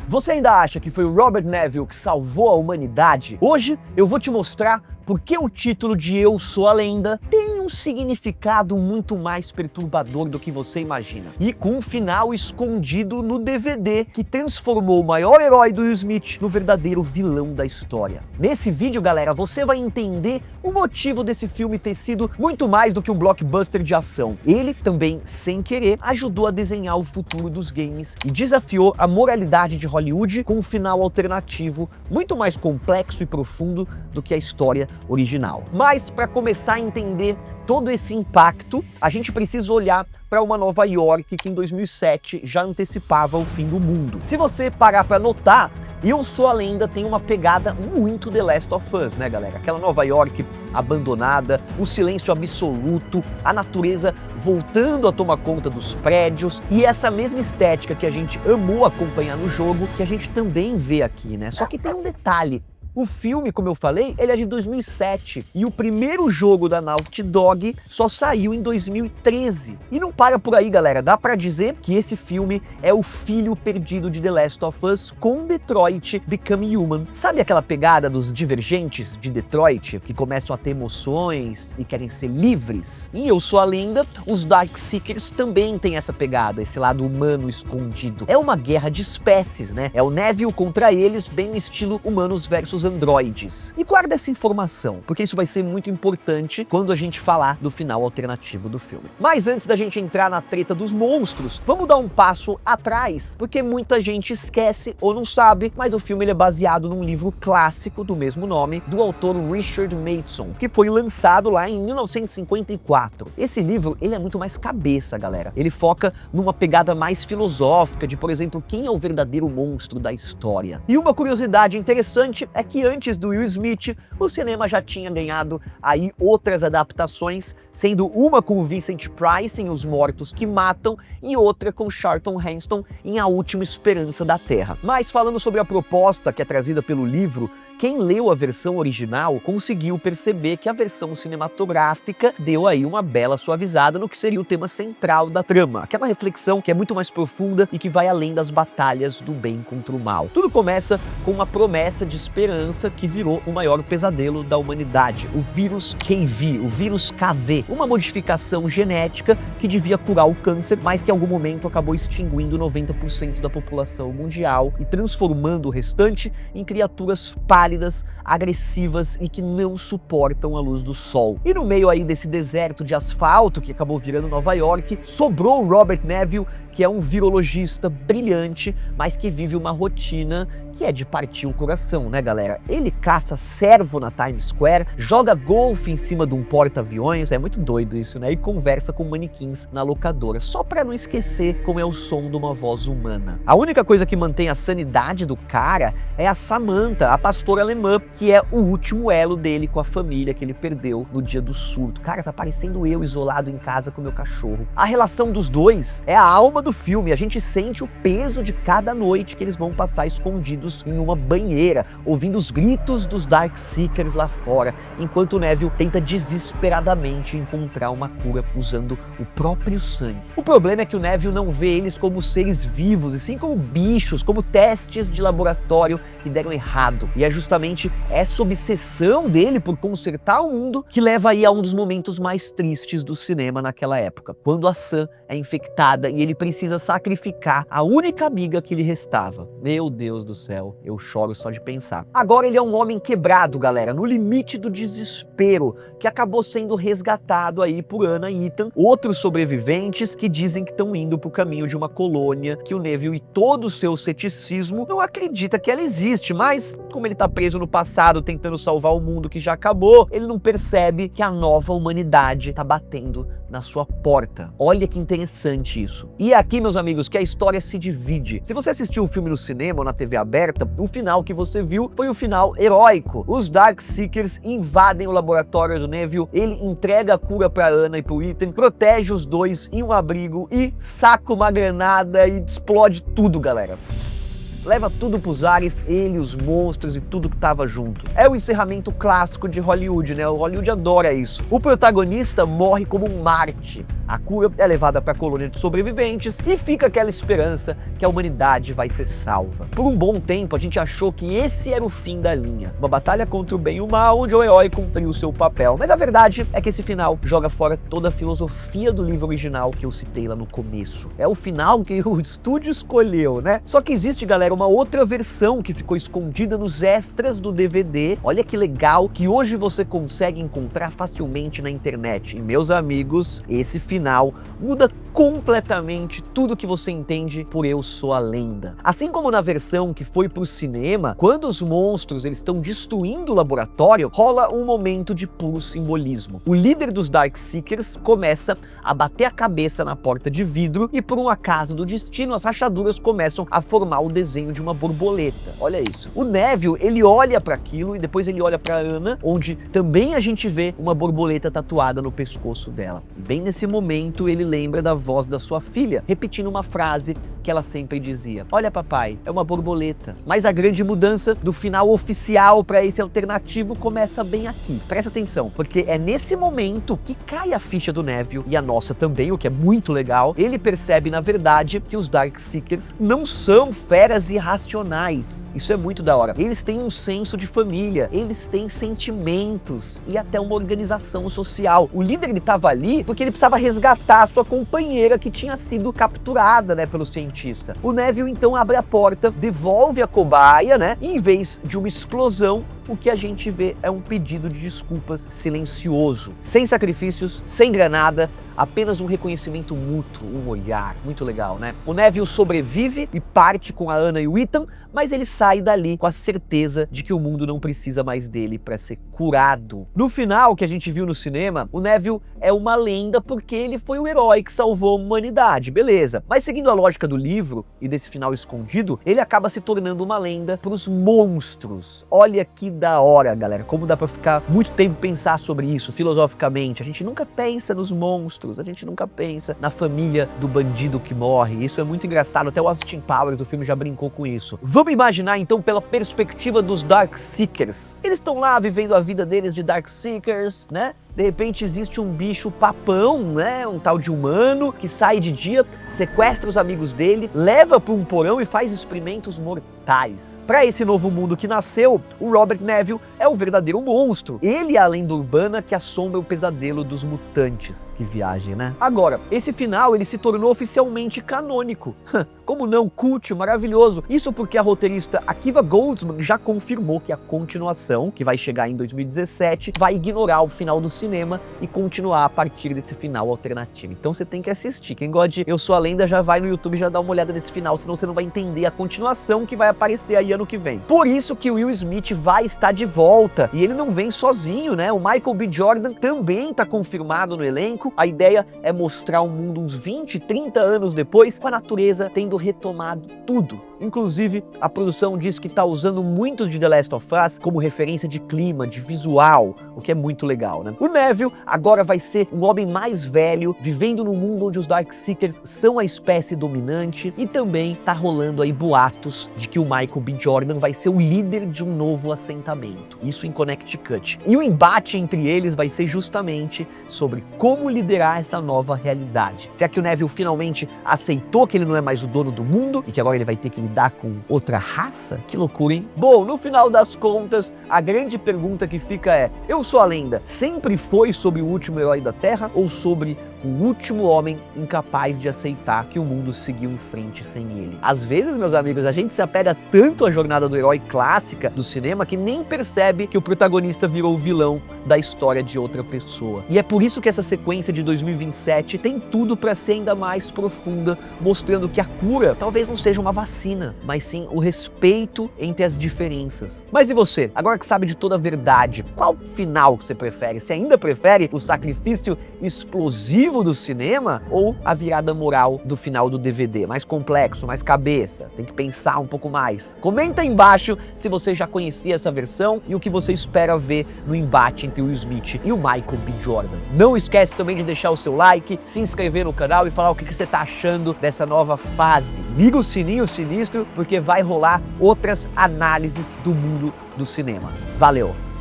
Você ainda acha que foi o Robert Neville que salvou a humanidade? Hoje eu vou te mostrar por que o título de Eu Sou a Lenda tem um significado muito mais perturbador do que você imagina. E com um final escondido no DVD que transformou o maior herói do Will Smith no verdadeiro vilão da história. Nesse vídeo, galera, você vai entender o motivo desse filme ter sido muito mais do que um blockbuster de ação. Ele também, sem querer, ajudou a desenhar o futuro dos games e desafiou a moralidade de Hollywood com um final alternativo muito mais complexo e profundo do que a história original. Mas para começar a entender todo esse impacto, a gente precisa olhar para uma Nova York que em 2007 já antecipava o fim do mundo. Se você parar para notar, Eu Sou a Lenda tem uma pegada muito The Last of Us, né, galera? Aquela Nova York abandonada, o silêncio absoluto, a natureza voltando a tomar conta dos prédios e essa mesma estética que a gente amou acompanhar no jogo, que a gente também vê aqui, né? Só que tem um detalhe. O filme, como eu falei, ele é de 2007 e o primeiro jogo da Naughty Dog só saiu em 2013. E não para por aí, galera, dá pra dizer que esse filme é o filho perdido de The Last of Us com Detroit Become Human. Sabe aquela pegada dos divergentes de Detroit, que começam a ter emoções e querem ser livres? Em Eu Sou a Lenda, os Darkseekers também têm essa pegada, esse lado humano escondido. É uma guerra de espécies, né? É o Neville contra eles, bem no estilo humanos versus androides. E guarda essa informação, porque isso vai ser muito importante quando a gente falar do final alternativo do filme. Mas antes da gente entrar na treta dos monstros, vamos dar um passo atrás, porque muita gente esquece ou não sabe, mas o filme ele é baseado num livro clássico do mesmo nome, do autor Richard Matheson, que foi lançado lá em 1954. Esse livro, ele é muito mais cabeça, galera. Ele foca numa pegada mais filosófica de, por exemplo, quem é o verdadeiro monstro da história. E uma curiosidade interessante é que antes do Will Smith, o cinema já tinha ganhado aí outras adaptações, sendo uma com o Vincent Price em Os Mortos que Matam e outra com Charlton Heston em A Última Esperança da Terra. Mas falando sobre a proposta que é trazida pelo livro, quem leu a versão original conseguiu perceber que a versão cinematográfica deu aí uma bela suavizada no que seria o tema central da trama, aquela reflexão que é muito mais profunda e que vai além das batalhas do bem contra o mal. Tudo começa com uma promessa de esperança que virou o maior pesadelo da humanidade, o vírus KV, o vírus KV, uma modificação genética que devia curar o câncer, mas que em algum momento acabou extinguindo 90% da população mundial e transformando o restante em criaturas pálidas, agressivas e que não suportam a luz do sol. E no meio aí desse deserto de asfalto que acabou virando Nova York, sobrou o Robert Neville, que é um virologista brilhante, mas que vive uma rotina que é de partir o coração, né, galera? Ele caça cervo na Times Square, joga golfe em cima de um porta-aviões, é muito doido isso, né? E conversa com manequins na locadora, só pra não esquecer como é o som de uma voz humana. A única coisa que mantém a sanidade do cara é a Samantha, a pastora alemã, que é o último elo dele com a família que ele perdeu no dia do surto. Cara, tá parecendo eu isolado em casa com meu cachorro. A relação dos dois é a alma do filme, a gente sente o peso de cada noite que eles vão passar escondidos em uma banheira, ouvindo os gritos dos Darkseekers lá fora, enquanto o Neville tenta desesperadamente encontrar uma cura usando o próprio sangue. O problema é que o Neville não vê eles como seres vivos, e sim como bichos, como testes de laboratório que deram errado. E é justamente essa obsessão dele por consertar o mundo que leva aí a um dos momentos mais tristes do cinema naquela época, quando a Sam é infectada e ele precisa sacrificar a única amiga que lhe restava. Meu Deus do céu, eu choro só de pensar. Agora ele é um homem quebrado, galera, no limite do desespero, que acabou sendo resgatado aí por Anna e Ethan, outros sobreviventes que dizem que estão indo pro caminho de uma colônia que o Neville e todo o seu ceticismo não acredita que ela existe, mas como ele tá preso no passado tentando salvar o mundo que já acabou, ele não percebe que a nova humanidade tá batendo na sua porta. Olha que interessante isso. E é aqui, meus amigos, que a história se divide. Se você assistiu o filme no cinema ou na TV aberta, o final que você viu foi o final heróico. Os Darkseekers invadem o laboratório do Neville, ele entrega a cura pra Anna e pro Ethan, protege os dois em um abrigo e saca uma granada e explode tudo, galera. leva tudo pros ares, ele, os monstros e tudo que tava junto. É o encerramento clássico de Hollywood, né? O Hollywood adora isso. O protagonista morre como um Marte. A cura é levada para a colônia de sobreviventes e fica aquela esperança que a humanidade vai ser salva. Por um bom tempo a gente achou que esse era o fim da linha. Uma batalha contra o bem e o mal, onde o herói cumpriu o seu papel. Mas a verdade é que esse final joga fora toda a filosofia do livro original que eu citei lá no começo. É o final que o estúdio escolheu, né? Só que existe, galera, uma outra versão que ficou escondida nos extras do DVD. Olha que legal, que hoje você consegue encontrar facilmente na internet. E meus amigos, esse final muda completamente tudo que você entende por Eu Sou a Lenda. Assim como na versão que foi pro cinema, quando os monstros eles estão destruindo o laboratório, rola um momento de puro simbolismo. O líder dos Darkseekers começa a bater a cabeça na porta de vidro e por um acaso do destino as rachaduras começam a formar o desenho de uma borboleta. Olha isso. O Neville, ele olha para aquilo e depois ele olha para Anna, onde também a gente vê uma borboleta tatuada no pescoço dela. E bem nesse momento ele lembra da voz da sua filha, repetindo uma frase que ela sempre dizia: olha papai, é uma borboleta. Mas a grande mudança do final oficial para esse alternativo começa bem aqui. Presta atenção, porque é nesse momento que cai a ficha do Neville e a nossa também, o que é muito legal. Ele percebe na verdade que os Darkseekers não são feras irracionais. Isso é muito da hora. Eles têm um senso de família, eles têm sentimentos e até uma organização social. O líder ele estava ali porque ele precisava resgatar a sua companheira que tinha sido capturada, né, pelo cientista. O Neville então abre a porta, devolve a cobaia, né? E em vez de uma explosão, o que a gente vê é um pedido de desculpas silencioso, sem sacrifícios, sem granada, apenas um reconhecimento mútuo, um olhar. Muito legal, né? O Neville sobrevive e parte com a Anna e o Ethan, mas ele sai dali com a certeza de que o mundo não precisa mais dele para ser curado. No final que a gente viu no cinema, o Neville é uma lenda porque ele foi o herói que salvou a humanidade, beleza. Mas seguindo a lógica do livro e desse final escondido, ele acaba se tornando uma lenda para os monstros. Olha que da hora, galera, como dá pra ficar muito tempo pensar sobre isso filosoficamente. A gente nunca pensa nos monstros, a gente nunca pensa na família do bandido que morre. Isso é muito engraçado, até o Austin Powers do filme já brincou com isso. Vamos imaginar então pela perspectiva dos Darkseekers. Eles estão lá vivendo a vida deles de Darkseekers, né? De repente existe um bicho papão, né? Um tal de humano que sai de dia, sequestra os amigos dele, leva para um porão e faz experimentos mortais. Para esse novo mundo que nasceu, o Robert Neville é o verdadeiro monstro. Ele é a lenda urbana que assombra o pesadelo dos mutantes. Que viagem, né? Agora, esse final ele se tornou oficialmente canônico. Como não? Cult, maravilhoso. Isso porque a roteirista Akiva Goldsman já confirmou que a continuação, que vai chegar em 2017, vai ignorar o final do cinema e continuar a partir desse final alternativo. Então você tem que assistir. Quem gosta de Eu Sou a Lenda já vai no YouTube e já dá uma olhada nesse final, senão você não vai entender a continuação que vai aparecer aí ano que vem. Por isso que o Will Smith vai estar de volta. E ele não vem sozinho, né? O Michael B. Jordan também está confirmado no elenco. A ideia é mostrar o mundo uns 20, 30 anos depois, com a natureza tendo retomado tudo. Inclusive, a produção diz que está usando muito de The Last of Us como referência de clima, de visual, o que é muito legal, né? O Neville agora vai ser um homem mais velho, vivendo num mundo onde os Darkseekers são a espécie dominante, e também tá rolando aí boatos de que o Michael B. Jordan vai ser o líder de um novo assentamento, isso em Connecticut. E o embate entre eles vai ser justamente sobre como liderar essa nova realidade. Será que o Neville finalmente aceitou que ele não é mais o dono do mundo e que agora ele vai ter que lidar com outra raça? Que loucura, hein? Bom, no final das contas, a grande pergunta que fica é: Eu Sou a Lenda sempre foi sobre o último herói da Terra ou sobre o último homem incapaz de aceitar que o mundo seguiu em frente sem ele? Às vezes, meus amigos, a gente se apega tanto à jornada do herói clássica do cinema que nem percebe que o protagonista virou o vilão da história de outra pessoa. E é por isso que essa sequência de 2027 tem tudo para ser ainda mais profunda, mostrando que a cura talvez não seja uma vacina, mas sim o respeito entre as diferenças. Mas e você? Agora que sabe de toda a verdade, qual final que você prefere? Você ainda prefere o sacrifício explosivo motivo do cinema ou a virada moral do final do DVD? Mais complexo, mais cabeça, tem que pensar um pouco mais. Comenta aí embaixo se você já conhecia essa versão e o que você espera ver no embate entre o Will Smith e o Michael B. Jordan. Não esquece também de deixar o seu like, se inscrever no canal e falar o que você tá achando dessa nova fase. Liga o sininho sinistro porque vai rolar outras análises do mundo do cinema. Valeu!